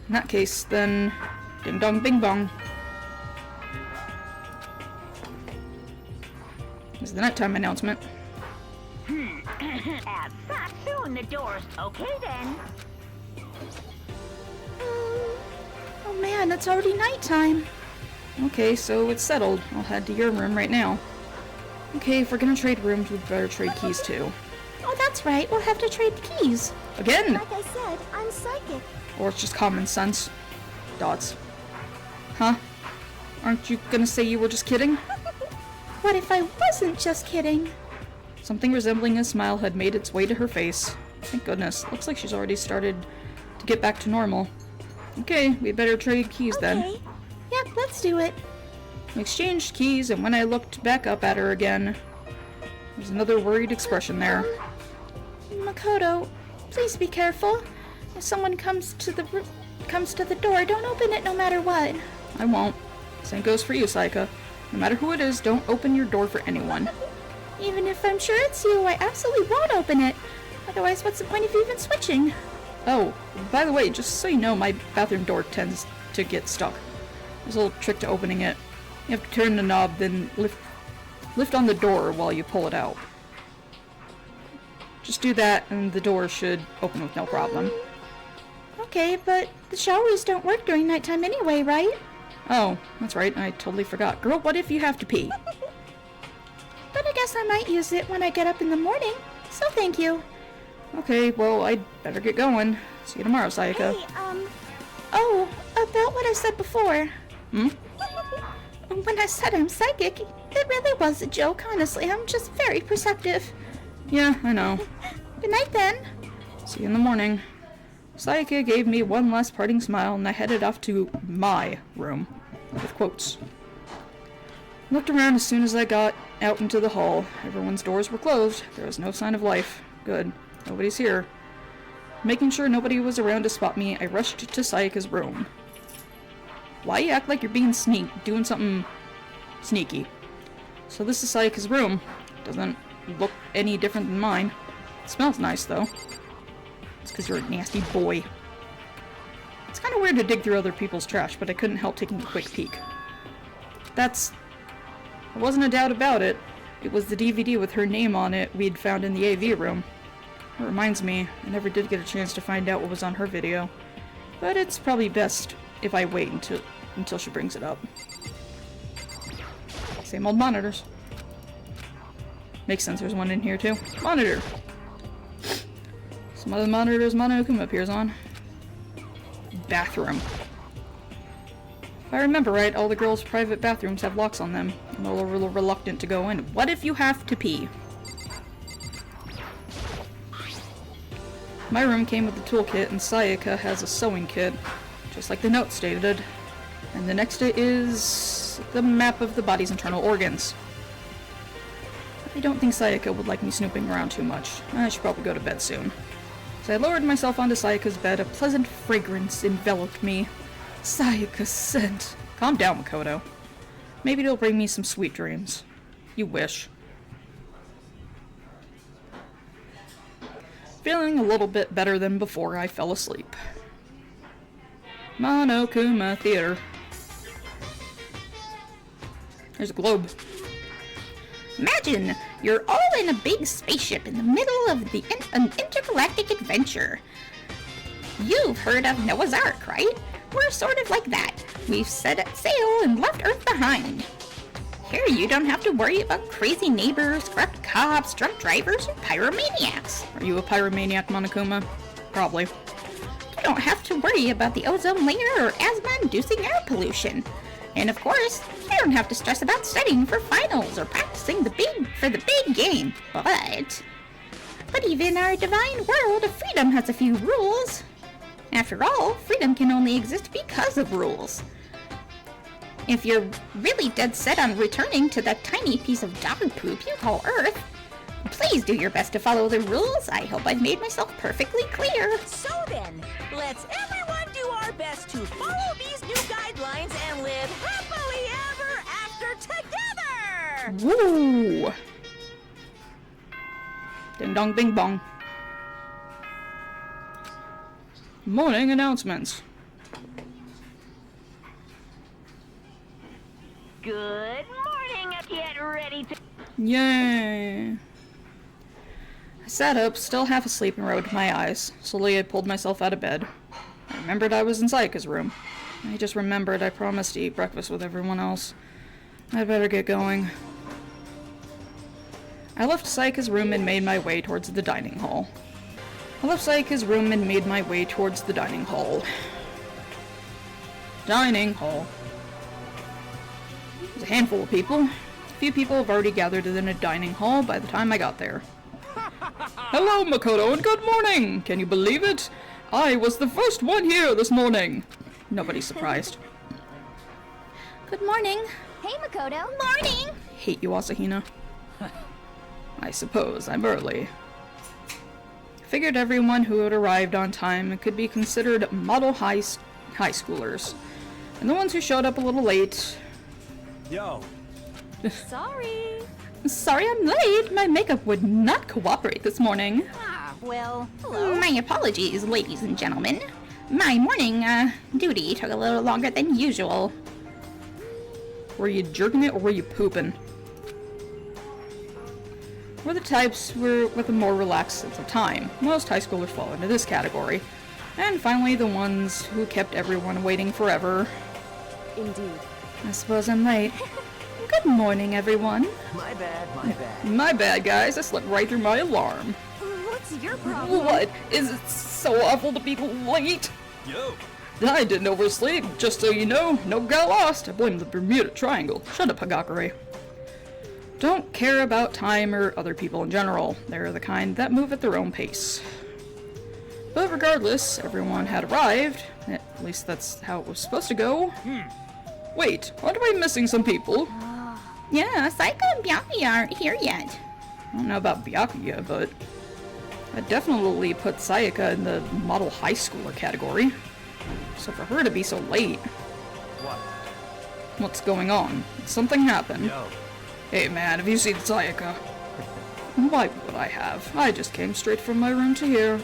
In that case, then, ding dong bing bong. This is the nighttime announcement. As such, soon the doors. Okay then. Oh man, it's already nighttime. Okay, so it's settled. I'll head to your room right now. Okay, if we're gonna trade rooms, we'd better trade keys too. Oh, that's right, we'll have to trade the keys. Again! like I said, I'm psychic. Or it's just common sense. Dots. Huh? Aren't you gonna say you were just kidding? What if I wasn't just kidding? Something resembling a smile had made its way to her face. Thank goodness. Looks like she's already started to get back to normal. Okay, we better trade keys then. Okay. Yep, let's do it. We exchanged keys, and when I looked back up at her again, there's another worried expression there. Makoto, please be careful. If someone comes to the door, don't open it no matter what. I won't. Same goes for you, Sayaka. No matter who it is, don't open your door for anyone. Even if I'm sure it's you, I absolutely won't open it. Otherwise, what's the point of even switching? Oh, by the way, just so you know, my bathroom door tends to get stuck. There's a little trick to opening it. You have to turn the knob, then lift on the door while you pull it out. Just do that, and the door should open with no problem. Okay, but the showers don't work during nighttime anyway, right? Oh, that's right, I totally forgot. Girl, what if you have to pee? But I guess I might use it when I get up in the morning, so thank you. Okay, well, I'd better get going. See you tomorrow, Sayaka. Hey, Oh, about what I said before. Hmm? When I said I'm psychic, it really was a joke, honestly. I'm just very perceptive. Yeah, I know. Good night then. See you in the morning. Sayaka gave me one last parting smile and I headed off to my room, with quotes. Looked around as soon as I got out into the hall. Everyone's doors were closed. There was no sign of life. Good. Nobody's here. Making sure nobody was around to spot me, I rushed to Sayaka's room. Why you act like you're being doing something sneaky? So this is Sayaka's room. Doesn't look any different than mine. It smells nice though. It's because you're a nasty boy. It's kind of weird to dig through other people's trash, but I couldn't help taking a quick peek. There wasn't a doubt about it. It was the DVD with her name on it we'd found in the AV room. It reminds me, I never did get a chance to find out what was on her video. But it's probably best if I wait until she brings it up. Same old monitors. Makes sense, there's one in here too. Monitor! Some other monitors Monokuma appears on. Bathroom. If I remember right, all the girls' private bathrooms have locks on them. I'm a little reluctant to go in. What if you have to pee? My room came with a toolkit and Sayaka has a sewing kit, just like the note stated. And the next is the map of the body's internal organs. I don't think Sayaka would like me snooping around too much. I should probably go to bed soon. As I lowered myself onto Sayaka's bed, a pleasant fragrance enveloped me. Sayaka's scent. Calm down, Makoto. Maybe it'll bring me some sweet dreams. You wish. Feeling a little bit better than before, I fell asleep. Monokuma Theater. There's a globe. Imagine you're all in a big spaceship in the middle of an intergalactic adventure. You've heard of Noah's Ark, right? We're sort of like that. We've set sail and left Earth behind. Here you don't have to worry about crazy neighbors, corrupt cops, drunk drivers, or pyromaniacs. Are you a pyromaniac, Monokuma? Probably. You don't have to worry about the ozone layer or asthma-inducing air pollution. And of course, you don't have to stress about studying for finals or practicing for the big game. But even our divine world of freedom has a few rules. After all, freedom can only exist because of rules. If you're really dead set on returning to that tiny piece of dog poop you call Earth, please do your best to follow the rules. I hope I've made myself perfectly clear. So then, let's everyone do our best to follow these new guidelines and live happily ever after together! Woo! Ding dong bing bong. Morning announcements. Good morning. Get ready to... Yay! I sat up, still half asleep, and rubbed my eyes. Slowly I pulled myself out of bed. I remembered I was in Sayaka's room. I just remembered I promised to eat breakfast with everyone else. I'd better get going. I left Sayaka's room and made my way towards the dining hall. Dining hall. There's a handful of people. A few people have already gathered in a dining hall by the time I got there. Hello, Makoto, and good morning! Can you believe it? I was the first one here this morning. Nobody's surprised. Good morning. Hey, Makoto. Morning! Hate you, Asahina. I suppose I'm early. Figured everyone who had arrived on time could be considered model high schoolers. And the ones who showed up a little late... Yo. Sorry. Sorry I'm late. My makeup would not cooperate this morning. Ah, well, hello. My apologies, ladies and gentlemen. My morning, duty took a little longer than usual. Were you jerking it or were you pooping? We're the types with a more relaxed sense of time. Most high schoolers fall into this category. And finally, the ones who kept everyone waiting forever. Indeed. I suppose I'm late. Good morning, everyone. My bad. My bad, guys. I slept right through my alarm. What's your problem? What? Is it so awful to be late? Yo, I didn't oversleep. Just so you know, no got lost. I blame the Bermuda Triangle. Shut up, Hagakure. Don't care about time or other people in general. They're the kind that move at their own pace. But regardless, everyone had arrived. At least that's how it was supposed to go. Wait, aren't we missing some people? Yeah, Saika and Byakuya aren't here yet. I don't know about Byakuya, but I definitely put Sayaka in the model high schooler category. So for her to be so late... What? What's going on? Something happened. Yo. Hey man, have you seen Sayaka? Why would I have? I just came straight from my room to here.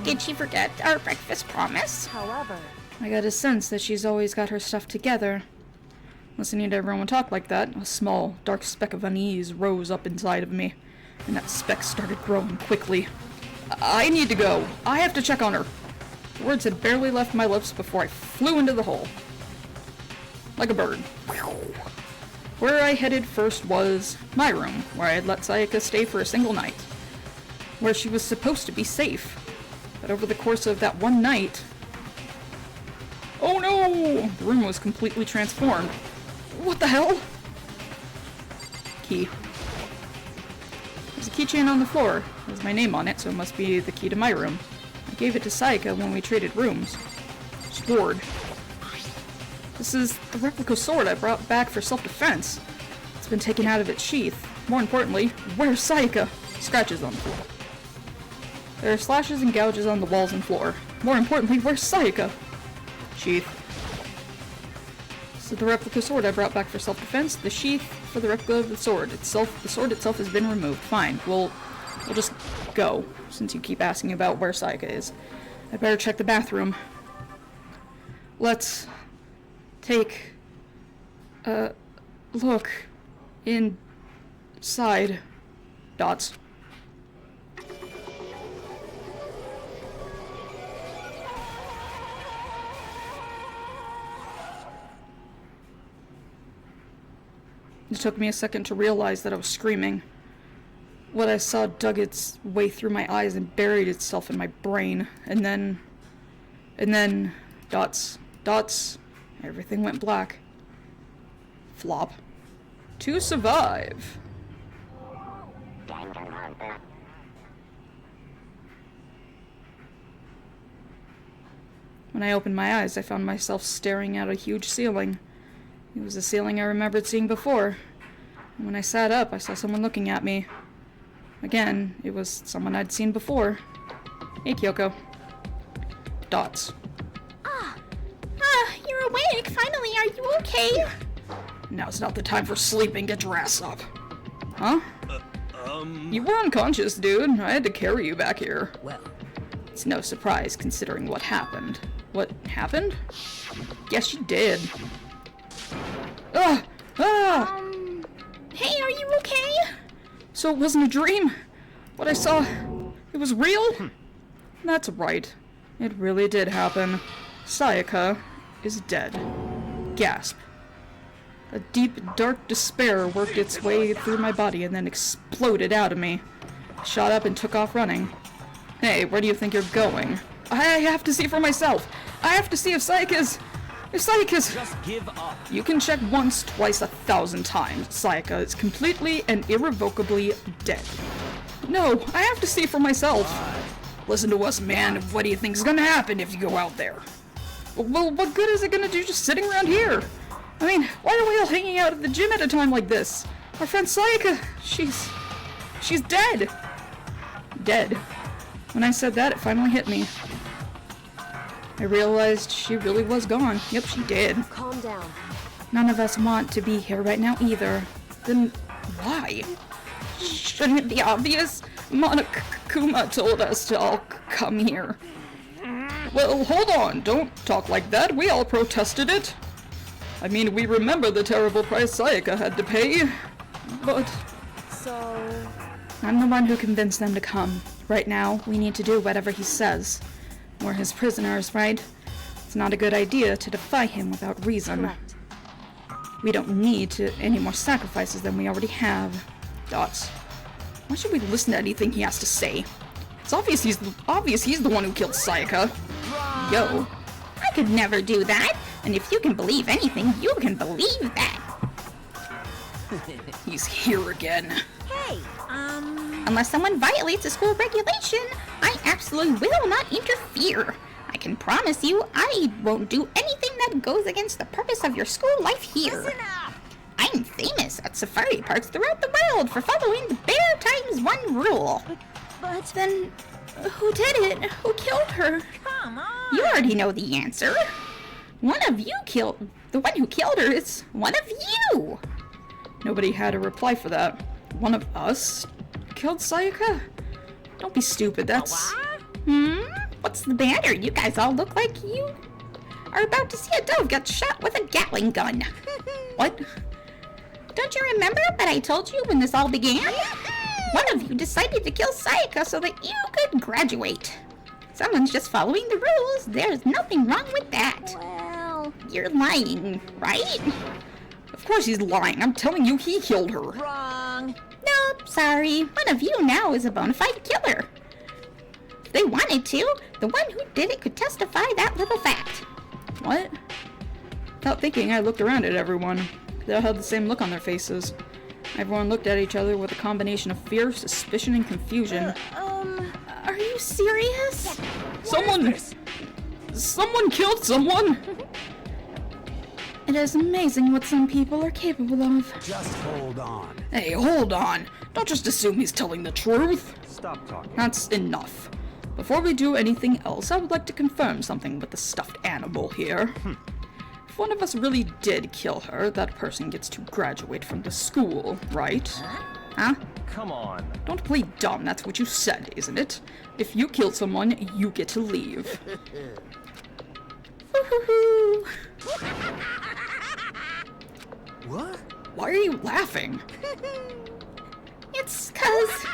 Did she forget our breakfast promise? However, I got a sense that she's always got her stuff together. Listening to everyone talk like that, a small, dark speck of unease rose up inside of me, and that speck started growing quickly. I need to go. I have to check on her. The words had barely left my lips before I flew into the hole. Like a bird. Where I headed first was my room, where I had let Sayaka stay for a single night. Where she was supposed to be safe. But over the course of that one night... Oh no! The room was completely transformed. What the hell? Key. There's a keychain on the floor. There's my name on it, so it must be the key to my room. I gave it to Sayaka when we traded rooms. Sword. This is the replica sword I brought back for self-defense. It's been taken out of its sheath. More importantly, where's Sayaka? Scratches on the floor. There are slashes and gouges on the walls and floor. More importantly, where's Sayaka? Sheath. This is the replica sword I brought back for self-defense. The sheath for the replica of the sword itself. The sword itself has been removed. Fine. We'll just go, since you keep asking about where Sayaka is. I better check the bathroom. Let's take a look inside. Dots. It took me a second to realize that I was screaming. What I saw dug its way through my eyes and buried itself in my brain. And then, dots, everything went black. Flop. To survive. Danganronpa. When I opened my eyes, I found myself staring at a huge ceiling. It was a ceiling I remembered seeing before. And when I sat up, I saw someone looking at me. Again, it was someone I'd seen before. Hey, Kyoko. Dots. You're awake. Finally, are you okay? Now's not the time for sleeping. Get your ass up. Huh? You were unconscious, dude. I had to carry you back here. Well, It's no surprise considering what happened. What happened? Yes, you did. Ah! Ah! Hey, are you okay? So it wasn't a dream? What I saw, it was real? That's right. It really did happen. Sayaka is dead. Gasp. A deep, dark despair worked its way through my body and then exploded out of me. I shot up and took off running. Hey, where do you think you're going? I have to see for myself. I have to see if Sayaka's... Just give up. You can check once, twice, 1,000 times. Sayaka is completely and irrevocably dead. No, I have to see for myself. Listen to us, man. What do you think is gonna happen if you go out there? Well, what good is it gonna do just sitting around here? I mean, why are we all hanging out at the gym at a time like this? Our friend Sayaka, she's dead. Dead. When I said that, it finally hit me. I realized she really was gone. Yep, she did. calm down. None of us want to be here right now either. Then why? Shouldn't it be obvious? Monokuma told us to all come here. Well, hold on. Don't talk like that. We all protested it. I mean, we remember the terrible price Sayaka had to pay. But So, I'm the one who convinced them to come. Right now, we need to do whatever he says. We're his prisoners, right? It's not a good idea to defy him without reason. correct. We don't need any more sacrifices than we already have. Dots. Why should we listen to anything he has to say? It's obvious he's the one who killed Sayaka. Yo. I could never do that. And if you can believe anything, you can believe that. He's here again. hey, Unless someone violates a school regulation, I absolutely will not interfere. I can promise you, I won't do anything that goes against the purpose of your school life here. Listen up! I'm famous at safari parks throughout the world for following the Bear Times 1 rule. But Then, who did it? Who killed her? Come on! You already know the answer. One of you killed... The one who killed her is one of you! Nobody had a reply for that. One of us killed Sayaka? Don't be stupid, that's... What's the matter? You guys all look like you are about to see a dove get shot with a Gatling gun. What? Don't you remember what I told you when this all began? One of you decided to kill Sayaka so that you could graduate. Someone's just following the rules. There's nothing wrong with that. well, You're lying, right? Of course he's lying. I'm telling you he killed her. Wrong! Nope, sorry. One of you now is a bona fide killer. If they wanted to, the one who did it could testify that little fact. What? Without thinking, I looked around at everyone. They all had the same look on their faces. Everyone looked at each other with a combination of fear, suspicion, and confusion. Are you serious? Someone killed someone! It is amazing what some people are capable of. Just hold on. Hey, hold on. Don't just assume he's telling the truth. Stop talking. That's enough. Before we do anything else, I would like to confirm something with the stuffed animal here. If one of us really did kill her, that person gets to graduate from the school, right? Huh? Come on. Don't play dumb, that's what you said, isn't it? If you killed someone, you get to leave. Woo-hoo-hoo. What? Why are you laughing? It's 'cause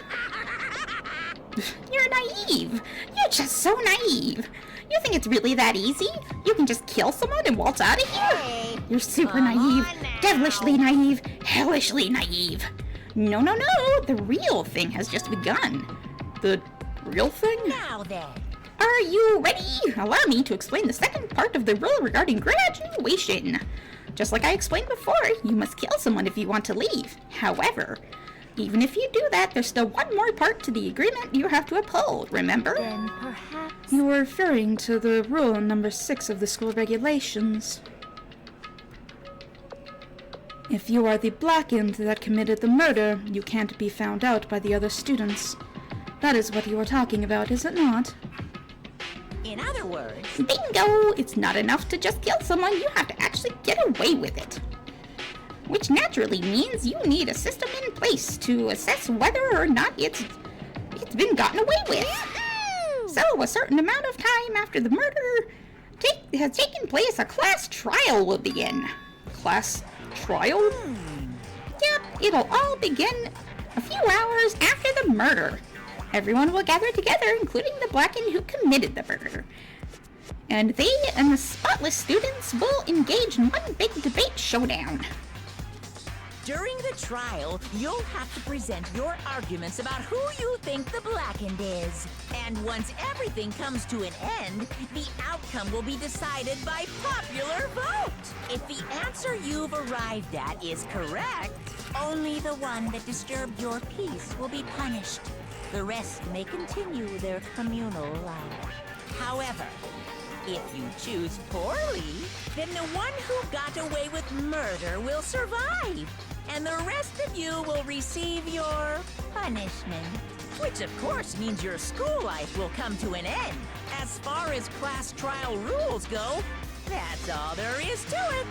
you're naive. You're just so naive. You think it's really that easy? You can just kill someone and waltz out of here? Hey, You're super come naive, on now. devilishly naive, hellishly naive. No, no, no. The real thing has just begun. The real thing? now then. Are you ready? Allow me to explain the second part of the rule regarding graduation. Just like I explained before, you must kill someone if you want to leave. However, even if you do that, there's still one more part to the agreement you have to uphold, remember? then perhaps... You were referring to the rule number 6 of the school regulations. If you are the blackened that committed the murder, you can't be found out by the other students. That is what you are talking about, is it not? In other words, Bingo! It's not enough to just kill someone, you have to actually get away with it. Which naturally means you need a system in place to assess whether or not it's been gotten away with. So, a certain amount of time after the murder has taken place, a class trial will begin. Class trial? Yep, it'll all begin a few hours after the murder. Everyone will gather together, including the blackened who committed the murder. And they and the spotless students will engage in one big debate showdown. during the trial, you'll have to present your arguments about who you think the blackened is. And once everything comes to an end, the outcome will be decided by popular vote. If the answer you've arrived at is correct, only the one that disturbed your peace will be punished. The rest may continue their communal life. However, if you choose poorly, then the one who got away with murder will survive, and the rest of you will receive your punishment. Which of course means your school life will come to an end. As far as class trial rules go, that's all there is to it.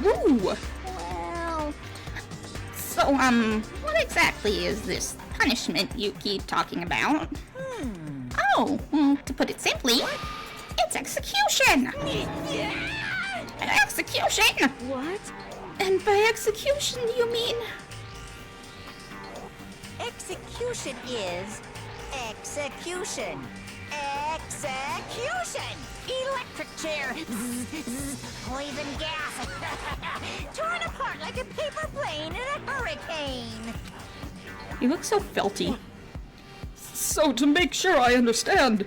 Woo! Well, so, what exactly is this punishment you keep talking about? Oh, to put it simply, it's execution! Execution! What? And by execution, you mean? Execution is execution. Execution! Electric chair. Poison gas. Torn apart like a paper plane in a hurricane. You look so felty. So, to make sure I understand,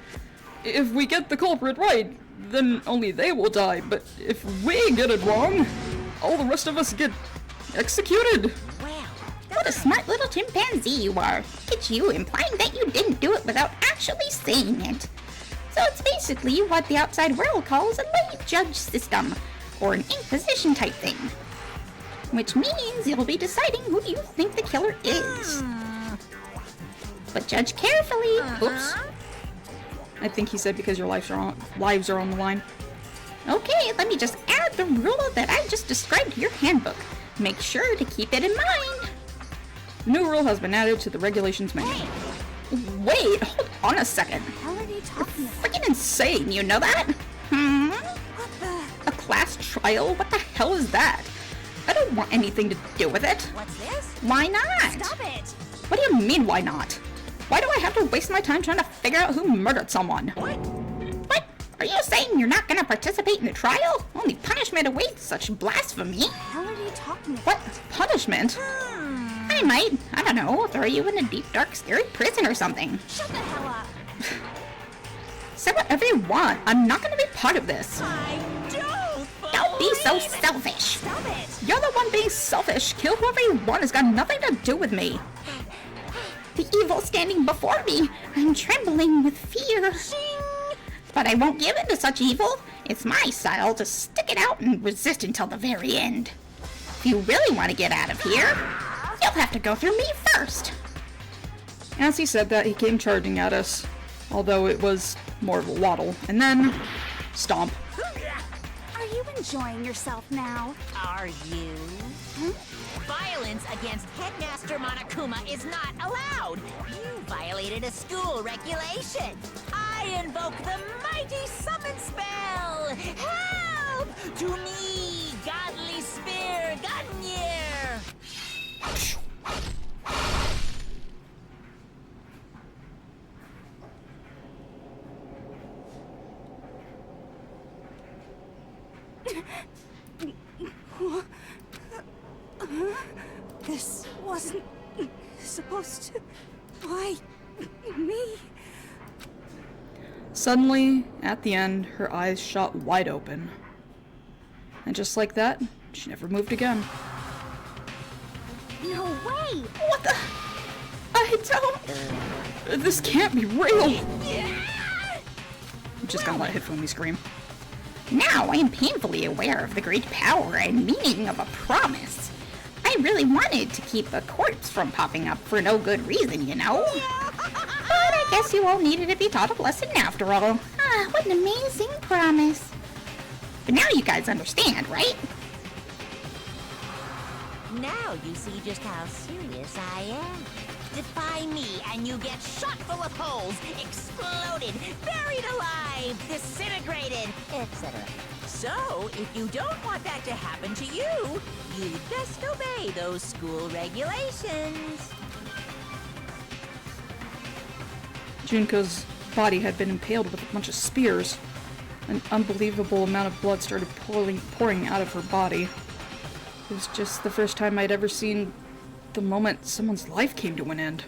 if we get the culprit right, then only they will die, but if we get it wrong, all the rest of us get executed. Well, What a smart little chimpanzee you are. Look at you, implying that you didn't do it without actually saying it. So it's basically what the outside world calls a late judge system, or an inquisition type thing. Which means you'll be deciding who you think the killer is. But judge carefully. Oops. I think he said because your lives are on the line. Okay, let me just add the rule that I just described to your handbook. Make sure to keep it in mind. The new rule has been added to the regulations menu. Wait, hold on a second. What are you talking about? Freaking insane, you know that? What the? A class trial? What the hell is that? I don't want anything to do with it. What's this? Why not? Stop it! What do you mean, why not? Why do I have to waste my time trying to figure out who murdered someone? What? Are you saying you're not gonna participate in the trial? Only punishment awaits such blasphemy. What the hell are you talking about? What? Punishment? I might, I don't know, throw you in a deep, dark, scary prison or something. Shut the hell up! Say whatever you want. I'm not gonna be part of this. I Don't be so believe it. selfish. Stop it! You're the one being selfish. Kill whoever you want. It's got nothing to do with me. The evil standing before me. I'm trembling with fear. But I won't give in to such evil. It's my style to stick it out and resist until the very end. If you really want to get out of here, you'll have to go through me first. As he said that, he came charging at us, although it was more of a waddle. And then, stomp. Are you enjoying yourself now? Are you? Violence against Headmaster Monokuma is not allowed. You violated a school regulation. I invoke the mighty summon spell. Help! To me, godly spear, Gunyear! This wasn't supposed to... Why? Me? Suddenly, at the end, her eyes shot wide open. And just like that, she never moved again. No way! What the? I don't... This can't be real! I'm just gonna let Hifumi scream. Now I am painfully aware of the great power and meaning of a promise. I really wanted to keep a corpse from popping up for no good reason, you know? But I guess you all needed to be taught a lesson after all. Ah, what an amazing promise. But now you guys understand, right? Now you see just how serious I am. Defy me and you get shot full of holes, exploded, buried alive, disintegrated, etc. So, if you don't want that to happen to you, you'd best obey those school regulations. Junko's body had been impaled with a bunch of spears. An unbelievable amount of blood started pouring out of her body. It was just the first time I'd ever seen the moment someone's life came to an end.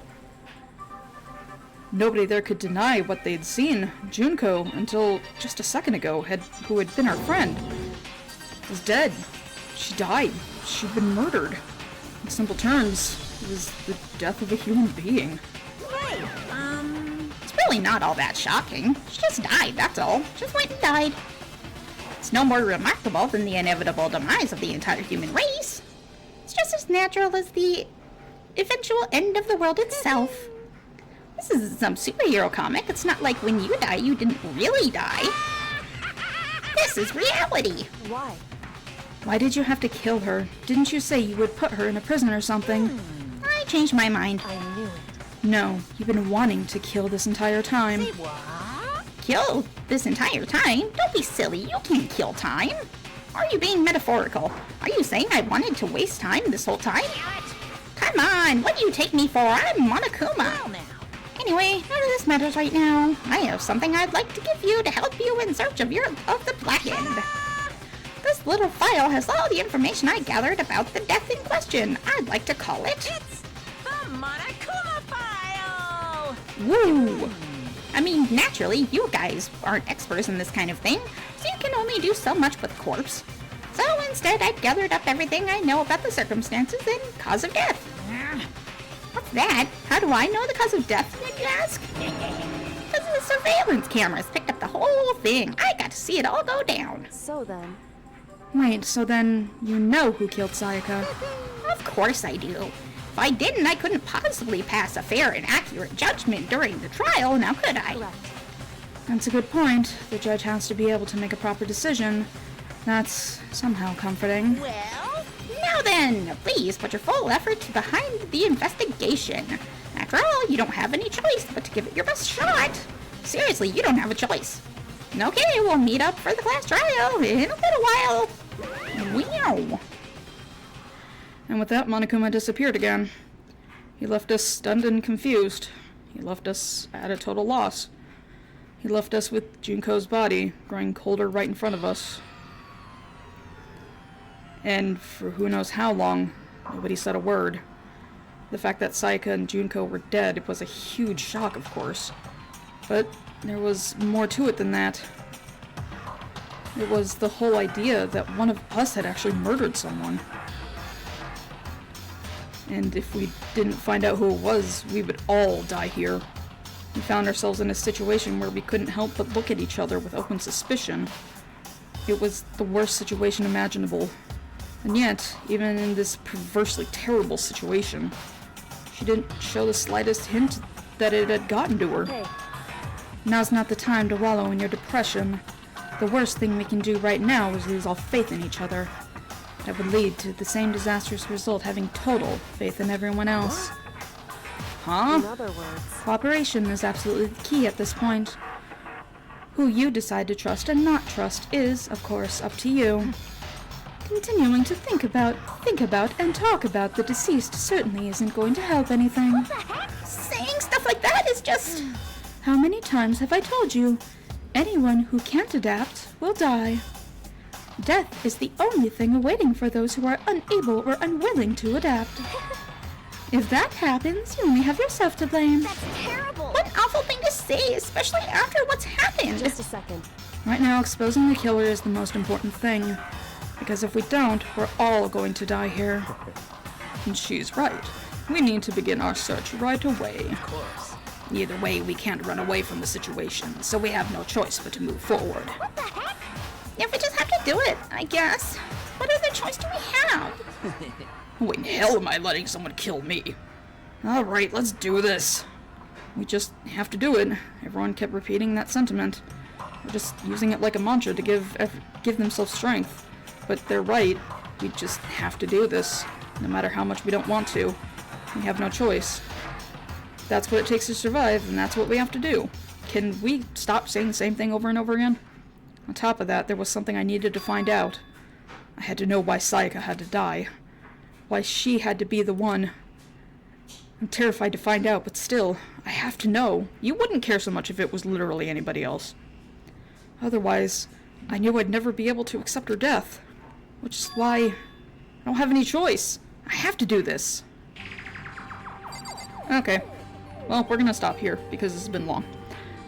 Nobody there could deny what they'd seen. Junko, until just a second ago, who had been our friend, was dead. She died. She'd been murdered. In simple terms, it was the death of a human being. It's really not all that shocking. She just died, that's all. Just went and died. It's no more remarkable than the inevitable demise of the entire human race. It's just as natural as the eventual end of the world itself. This isn't some superhero comic. It's not like when you die, you didn't really die. This is reality. Why? Why did you have to kill her? Didn't you say you would put her in a prison or something? I changed my mind. I knew it. No, you've been wanting to kill this entire time. What? Kill this entire time? Don't be silly. You can't kill time. Are you being metaphorical? Are you saying I wanted to waste time this whole time? Come on, what do you take me for? I'm Monokuma. Well now. Anyway, none of this matters right now. I have something I'd like to give you to help you in search of the Blackened. This little file has all the information I gathered about the death in question. I'd like to call it... It's the Monokuma file! Woo! I mean, naturally, you guys aren't experts in this kind of thing, so you can only do so much with a corpse. So instead, I gathered up everything I know about the circumstances and cause of death. What's that? How do I know the cause of death, you ask? Because the surveillance cameras picked up the whole thing. I got to see it all go down. So then, Wait, so then you know who killed Sayaka? Of course I do. If I didn't, I couldn't possibly pass a fair and accurate judgment during the trial, now could I? correct. That's a good point. The judge has to be able to make a proper decision. That's somehow comforting. Well, Now then, please put your full effort behind the investigation. After all, you don't have any choice but to give it your best shot. Seriously, you don't have a choice. Okay, we'll meet up for the class trial in a little while. Wow. And with that, Monokuma disappeared again. He left us stunned and confused. He left us at a total loss. He left us with Junko's body growing colder right in front of us. And for who knows how long, nobody said a word. The fact that Sayaka and Junko were dead was a huge shock, of course. But there was more to it than that. It was the whole idea that one of us had actually murdered someone. And if we didn't find out who it was, we would all die here. We found ourselves in a situation where we couldn't help but look at each other with open suspicion. It was the worst situation imaginable. And yet, even in this perversely terrible situation, she didn't show the slightest hint that it had gotten to her. Hey, Now's not the time to wallow in your depression. The worst thing we can do right now is lose all faith in each other. That would lead to the same disastrous result, having total faith in everyone else. Huh? in other words, Cooperation is absolutely the key at this point. Who you decide to trust and not trust is, of course, up to you. Continuing to think about, and talk about the deceased certainly isn't going to help anything. Saying stuff like that is just... How many times have I told you? Anyone who can't adapt will die. Death is the only thing awaiting for those who are unable or unwilling to adapt. If that happens, you only have yourself to blame. That's terrible. What an awful thing to say, especially after what's happened. just a second. Right now, exposing the killer is the most important thing. Because if we don't, we're all going to die here. And she's right. We need to begin our search right away. Of course. Either way, we can't run away from the situation, so we have no choice but to move forward. What the heck? If we just have to do it, I guess. What other choice do we have? Who in hell am I letting someone kill me? Alright, let's do this. We just have to do it. Everyone kept repeating that sentiment. They're just using it like a mantra to give themselves strength. But they're right. We just have to do this. No matter how much we don't want to. We have no choice. That's what it takes to survive, and that's what we have to do. Can we stop saying the same thing over and over again? On top of that, there was something I needed to find out. I had to know why Sayaka had to die. Why she had to be the one. I'm terrified to find out, but still, I have to know. You wouldn't care so much if it was literally anybody else. Otherwise, I knew I'd never be able to accept her death. Which is why I don't have any choice. I have to do this. Okay. Well, we're gonna stop here, because this has been long.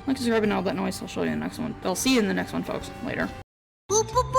Like, subscribe and all that noise. I'll show you in the next one. I'll see you in the next one, folks. Later. Boop, boop, boop.